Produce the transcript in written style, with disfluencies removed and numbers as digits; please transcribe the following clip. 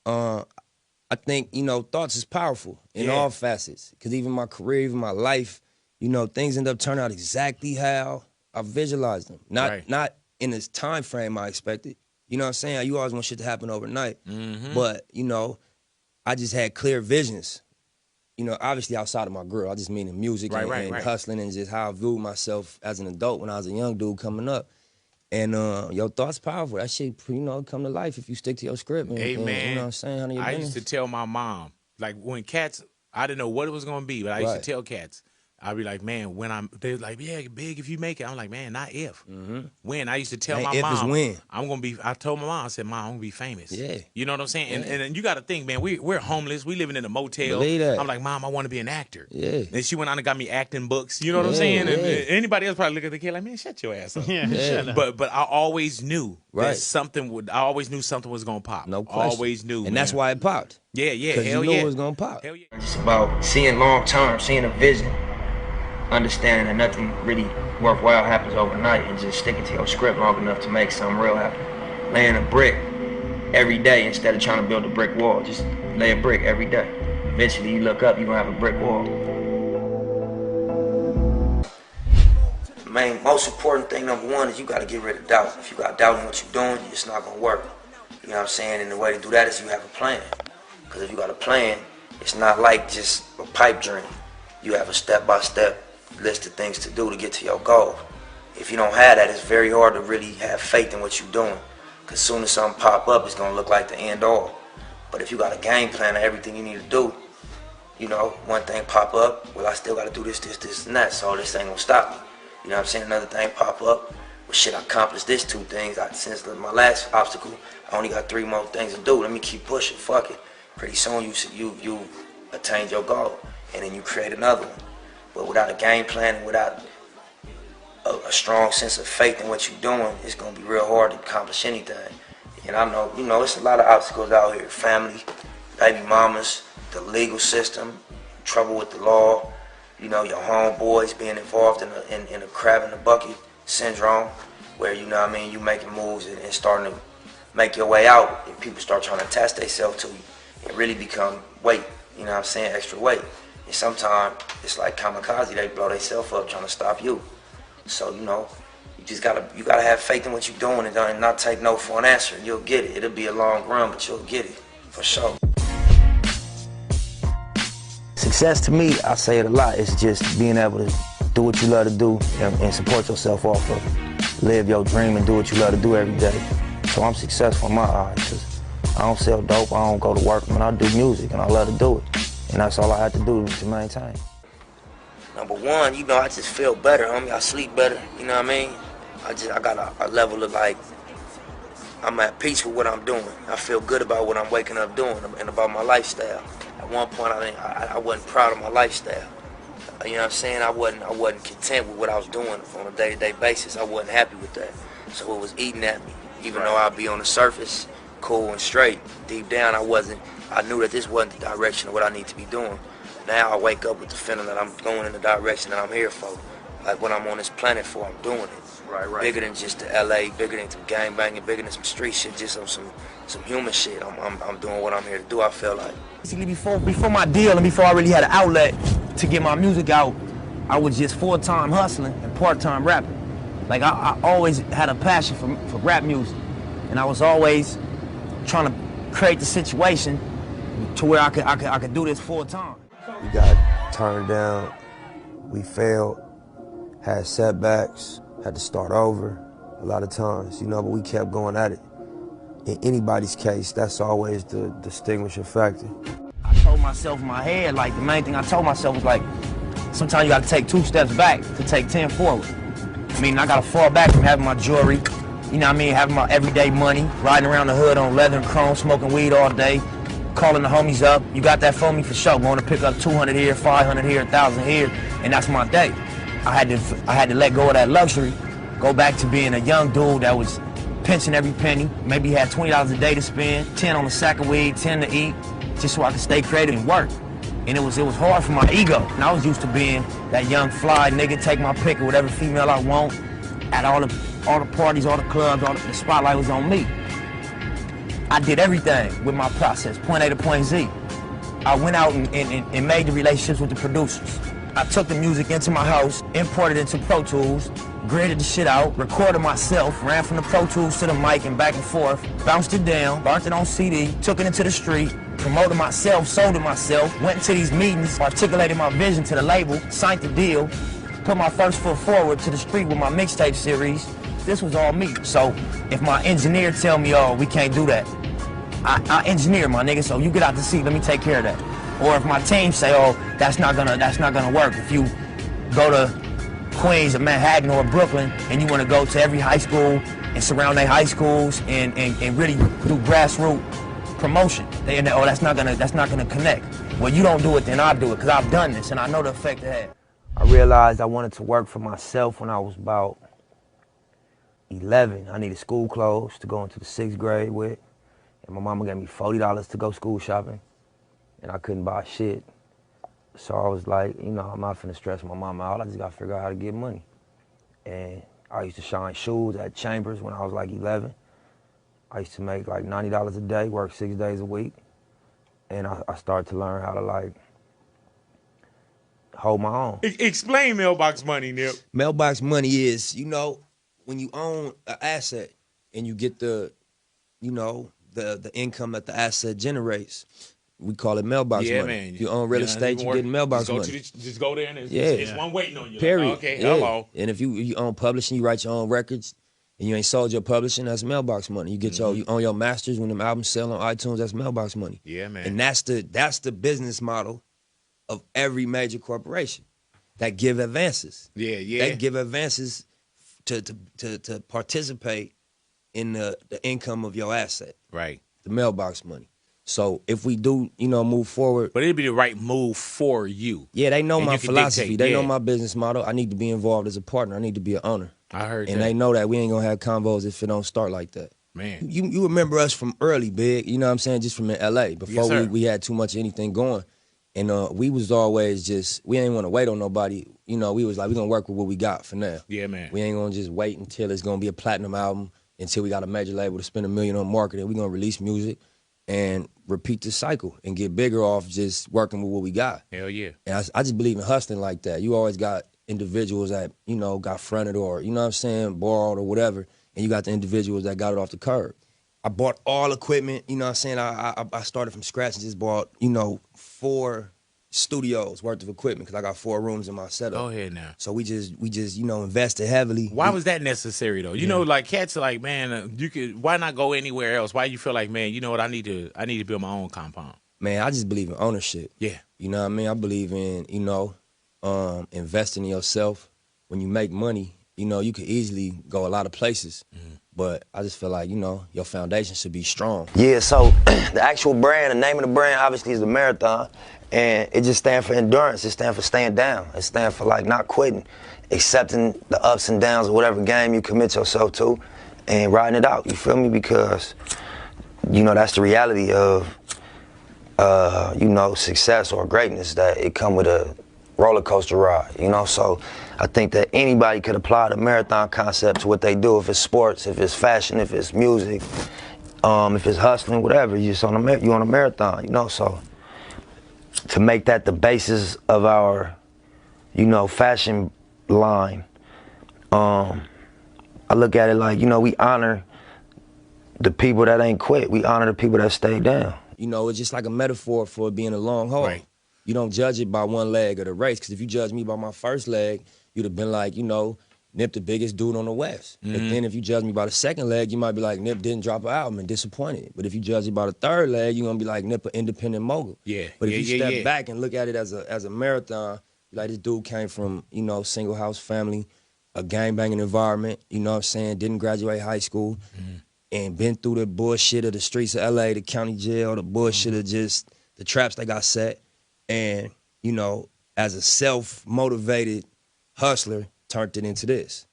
Uh, I think, thoughts is powerful in all facets. Because even my career, even my life, things end up turning out exactly how I visualized them. Not in this time frame I expected. You know what I'm saying? You always want shit to happen overnight. But, I just had clear visions. Obviously outside of my girl. I just mean in music and hustling and just how I viewed myself as an adult when I was a young dude coming up. And your thoughts powerful. That shit, come to life if you stick to your script. And, Hey, man, you know what I'm saying? Handle your I business. used to tell my mom, like when cats, I didn't know what it was going to be, but I used to tell cats, I'd be like, man, they're like, yeah, big if you make it. I'm like, man, not if. When. I used to tell my if mom, is when. I told my mom, I said, Mom, I'm going to be famous. Yeah. You know what I'm saying? Yeah. And you got to think, man, we're homeless. We living in a motel. Believe that. I'm like, Mom, I want to be an actor. Yeah. And she went on and got me acting books. You know what I'm saying? And anybody else probably look at the kid like, man, shut your ass up. Shut up. But I always knew Right. I always knew something was going to pop. No question. Always knew. And that's why it popped. Yeah, Because you knew it was going to pop. Hell yeah. It's about seeing long term, seeing a vision, understanding that nothing really worthwhile happens overnight, and just sticking to your script long enough to make something real happen. Laying a brick every day instead of trying to build a brick wall. Just lay a brick every day. Eventually you look up, you're going to have a brick wall. The most important thing, number one, is you got to get rid of doubt. If you got doubt in what you're doing, it's not going to work. You know what I'm saying? And the way to do that is you have a plan. Because if you got a plan, it's not like just a pipe dream. You have a step-by-step list of things to do to get to your goal. If you don't have that, it's very hard to really have faith in what you're doing. Because as soon as something pop up, it's going to look like the end all. But if you got a game plan of everything you need to do, one thing pop up, well, I still got to do this, and that, so this ain't going to stop me. You know what I'm saying? Another thing pop up, well, shit, I accomplished this 2 things. Since my last obstacle, I only got 3 more things to do. Let me keep pushing, fuck it. Pretty soon you attained your goal, and then you create another one. But without a game plan and without a strong sense of faith in what you're doing, it's gonna be real hard to accomplish anything. And I know, it's a lot of obstacles out here. Family, baby mamas, the legal system, trouble with the law, your homeboys being involved in a crab in the bucket syndrome, where, you making moves and starting to make your way out, and people start trying to attach themselves to you and really become weight, extra weight. And sometimes it's like kamikaze, they blow themselves up trying to stop you. So, you just gotta have faith in what you're doing and not take no for an answer. You'll get it. It'll be a long run, but you'll get it, for sure. Success to me, I say it a lot, it's just being able to do what you love to do and support yourself off of it. Live your dream and do what you love to do every day. So I'm successful in my eyes, because I don't sell dope, I don't go to work, I do music and I love to do it. And that's all I had to do to maintain. Number one, I just feel better, homie. I sleep better, you know what I mean? I got a level of like, I'm at peace with what I'm doing. I feel good about what I'm waking up doing and about my lifestyle. At one point, I wasn't proud of my lifestyle. You know what I'm saying? I wasn't content with what I was doing on a day-to-day basis. I wasn't happy with that. So it was eating at me. Even though I'd be on the surface, cool and straight, deep down I knew that this wasn't the direction of what I need to be doing. Now I wake up with the feeling that I'm going in the direction that I'm here for. Like what I'm on this planet for, I'm doing it. Right. Bigger than just the LA, bigger than some gang banging, bigger than some street shit, just on some human shit. I'm doing what I'm here to do, I feel like. Basically, before my deal and before I really had an outlet to get my music out, I was just full-time hustling and part-time rapping. Like I always had a passion for rap music, and I was always trying to create the situation to where I could do this full-time. We got turned down, we failed, had setbacks, had to start over a lot of times, but we kept going at it. In anybody's case, that's always the distinguishing factor. I told myself in my head, like the main thing I told myself was like, sometimes you gotta take 2 steps back to take 10 forward. I gotta fall back from having my jewelry, having my everyday money, riding around the hood on leather and chrome, smoking weed all day, calling the homies up. You got that for me? For sure. Going to pick up 200 here, 500 here, 1,000 here, and that's my day. I had to let go of that luxury, go back to being a young dude that was pinching every penny, maybe had $20 a day to spend, 10 on a sack of weed, 10 to eat, just so I could stay creative and work. And it was hard for my ego. And I was used to being that young fly nigga, take my pick of whatever female I want, at all the parties, all the clubs, the spotlight was on me. I did everything with my process, point A to point Z. I went out and made the relationships with the producers. I took the music into my house, imported it into Pro Tools, graded the shit out, recorded myself, ran from the Pro Tools to the mic and back and forth, bounced it down, burnt it on CD, took it into the street, promoted myself, sold it myself, went into these meetings, articulated my vision to the label, signed the deal, put my first foot forward to the street with my mixtape series. This was all me. So if my engineer tell me, oh, we can't do that, I engineer, my nigga, so you get out the seat, let me take care of that. Or if my team say, oh, that's not gonna work. If you go to Queens or Manhattan or Brooklyn and you wanna go to every high school and surround their high schools and really do grassroots promotion, they know, oh, that's not gonna connect. Well, you don't do it, then I'll do it, because I've done this and I know the effect it had. I realized I wanted to work for myself when I was about 11. I needed school clothes to go into the 6th grade with. And my mama gave me $40 to go school shopping, and I couldn't buy shit. So I was like, you know, I'm not finna stress my mama out. I just gotta figure out how to get money. And I used to shine shoes at Chambers when I was like 11. I used to make like $90 a day, work 6 days a week. And I started to learn how to like hold my own. Explain mailbox money, Nip. Mailbox money is, you know, when you own an asset and you get the, you know, the income that the asset generates. We call it mailbox money. Man. You own real estate, you get mailbox money. Just go there and it's one waiting on you. Period. Like, okay, yeah. hello. And if you own publishing, you write your own records, and you ain't sold your publishing, that's mailbox money. You get you own your masters when them albums sell on iTunes, that's mailbox money. Yeah, man. And that's the business model of every major corporation that give advances. Yeah. They give advances to participate in the income of your asset. Right. The mailbox money. So if we do, you know, move forward. But it'd be the right move for you. Yeah, they know and my philosophy. Dictate, they know my business model. I need to be involved as a partner. I need to be an owner. I heard and that. they know that we ain't gonna have convos if it don't start like that. Man. You remember us from early, Big, you know what I'm saying, just from in LA. Before Yes, we had too much of anything going. And we was always just, we ain't want to wait on nobody. You know, we was like, we gonna work with what we got for now. Yeah, man. We ain't gonna just wait until it's gonna be a platinum album, until we got a major label to spend $1 million on marketing. We gonna release music and repeat the cycle and get bigger off just working with what we got. Hell yeah. And I just believe in hustling like that. You always got individuals that, you know, got fronted or, you know what I'm saying, borrowed or whatever, and you got the individuals that got it off the curb. I bought all equipment, you know what I'm saying? I started from scratch and just bought, you know, 4 studios worth of equipment because I got 4 rooms in my setup. Go ahead now. So we just you know, invested heavily. Why was that necessary though? You know, like cats are like, man, you could. Why not go anywhere else? Why you feel like, man, you know what? I need to build my own compound. Man, I just believe in ownership. Yeah. You know what I mean? I believe in, you know, investing in yourself. When you make money, you know, you could easily go a lot of places. But I just feel like, you know, your foundation should be strong. Yeah, so the actual brand, the name of the brand obviously is the Marathon. And it just stands for endurance. It stands for staying down. It stands for like not quitting, accepting the ups and downs of whatever game you commit yourself to and riding it out. You feel me? Because, you know, that's the reality of, you know, success or greatness, that it come with a roller coaster ride, you know? So I think that anybody could apply the marathon concept to what they do. If it's sports, if it's fashion, if it's music, if it's hustling, whatever, you're on a marathon, you know? So to make that the basis of our, you know, fashion line, I look at it like, you know, we honor the people that ain't quit. We honor the people that stay down. You know, it's just like a metaphor for being a long haul. Right. You don't judge it by one leg of the race, because if you judge me by my first leg, you'd have been like, you know, Nip the biggest dude on the West. But then if you judge me by the second leg, you might be like, Nip didn't drop an album and disappointed. But if you judge me by the third leg, you're gonna be like, Nip an independent mogul. Yeah. But if you step back and look at it as a marathon, like this dude came from, you know, single house family, a gangbanging environment, you know what I'm saying, didn't graduate high school, and been through the bullshit of the streets of LA, the county jail, the bullshit of just the traps that got set. And, you know, as a self-motivated hustler, turned it into this.